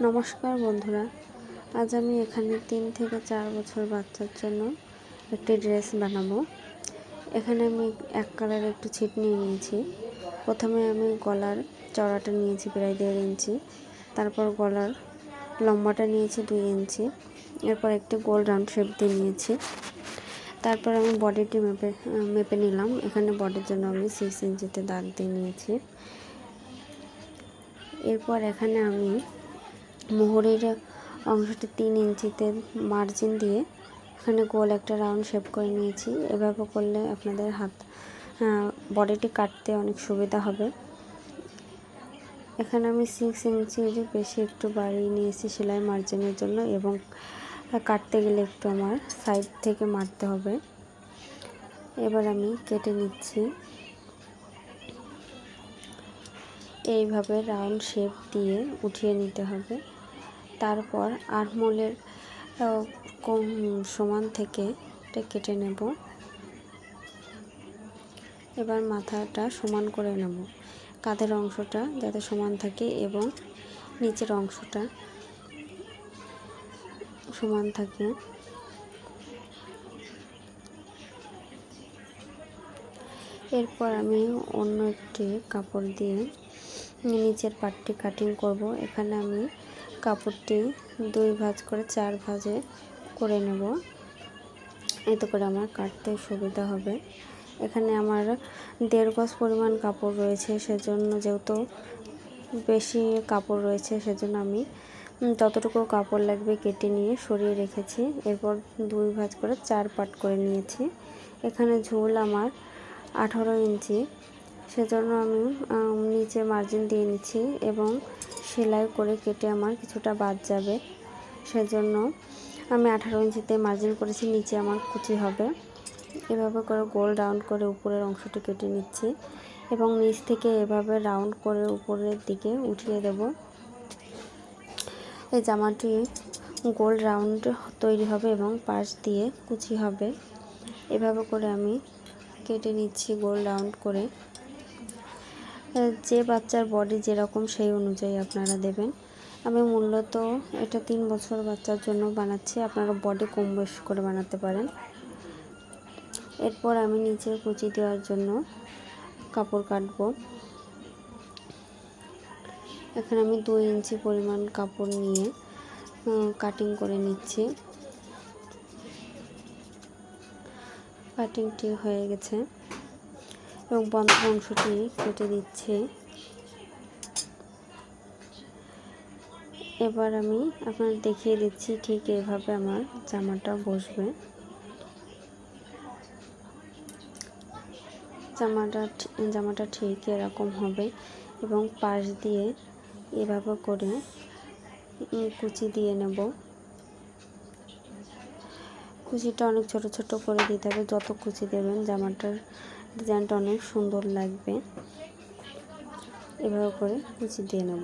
নমস্কার বন্ধুরা, আজ আমি এখানে 3 থেকে 4 বছর বাচ্চার জন্য একটি ড্রেস বানাবো। এখানে আমি এক কালারের একটু ছিট নিয়ে নিয়েছি। প্রথমে আমি গলার চওড়াটা নিয়েছি প্রায় 1.5 ইঞ্চি, তারপর গলার লম্বাটা নিয়েছি 2 ইঞ্চি, এরপর একটি গোল রাউন্ড শেপ দিয়ে নিয়েছি। তারপর আমি বডিটি মেপে নিলাম। এখানে বডির জন্য আমি 6 ইঞ্চিতে দাগ দিয়ে নিয়েছি। এরপর এখানে আমি মোহরের অংশটি 3 ইঞ্চিতে মার্জিন দিয়ে এখানে গোল একটা রাউন্ড শেপ করে নিয়েছি। এভাবে করলে আপনাদের বডিটি কাটতে অনেক সুবিধা হবে। এখানে আমি 6 ইঞ্চির বেশি একটু বাড়িয়ে নিয়েছি সেলাই মার্জিনের জন্য, এবং কাটতে গেলে একটু আমার সাইড থেকে মারতে হবে। এবার আমি কেটে নিচ্ছি। এইভাবে রাউন্ড শেপ দিয়ে উঠিয়ে নিতে হবে। তারপর আর্মহোলের সমান থেকে এটা কেটে নেব। এবার মাথাটা সমান করে নেব, কাঁধের অংশটা যাতে সমান থাকে এবং নিচের অংশটা সমান থাকে। এরপর আমি অন্য একটি কাপড় দিয়ে নিচের পাটটি কাটিং করব। এখানে আমি কাপড়টি 2 ভাঁজ করে 4 ভাঁজে করে নেব, এতে করে আমার কাটতে সুবিধা হবে। এখানে আমার 1.5 গজ পরিমাণ কাপড় রয়েছে, সেজন্য যেহেতু বেশি কাপড় রয়েছে সেজন্য আমি ততটুকু কাপড় লাগবে কেটে নিয়ে সরিয়ে রেখেছি। এরপর 2 ভাঁজ করে 4 পাট করে নিয়েছি। এখানে ঝুল আমার 18 ইঞ্চি, সেজন্য আমি নিচে মার্জিন দিয়ে নিচ্ছি এবং সেলাই করে কেটে আমার কিছুটা বাদ যাবে, সেজন্য আমি 18 ইঞ্চিতে মার্জিন করেছি। নিচে আমার কুচি হবে। এভাবে করে গোল রাউন্ড করে উপরের অংশটি কেটে নিচ্ছি এবং নিচ থেকে এভাবে রাউন্ড করে উপরের দিকে উঠিয়ে দেব। এই জামাটি গোল রাউন্ড তৈরি হবে এবং পাশ দিয়ে কুচি হবে। এভাবে করে আমি কেটে নিচ্ছি গোল রাউন্ড করে। যে বাচ্চার বডি যেরকম সেই অনুযায়ী আপনারা দেবেন। আমি মূলত এটা 3 বছর বাচ্চার জন্য বানাচ্ছি, আপনারা বডি কম বেশি করে বানাতে পারেন। এরপর আমি নিচে কুচি দেওয়ার জন্য কাপড় কাটবো। এখানে আমি 2 ইঞ্চি পরিমাণ কাপড় নিয়ে কাটিং করে নিচ্ছি। কাটিংটি হয়ে গেছে এবং বন্ধ অংশটি কেটে দিচ্ছি। এবার আমি আপনাদের দেখিয়ে দিচ্ছি ঠিক এভাবে আমার জামাটা বসবে। জামাটা ঠিক এরকম হবে এবং পাশ দিয়ে এভাবে করে কুচি দিয়ে নেব। কুচিটা অনেক ছোট ছোট করে দিতে হবে। যত কুচি দেবেন জামাটার ডিজাইনটা অনেক সুন্দর লাগবে। এভাবে করে কুচি দিয়ে নেব।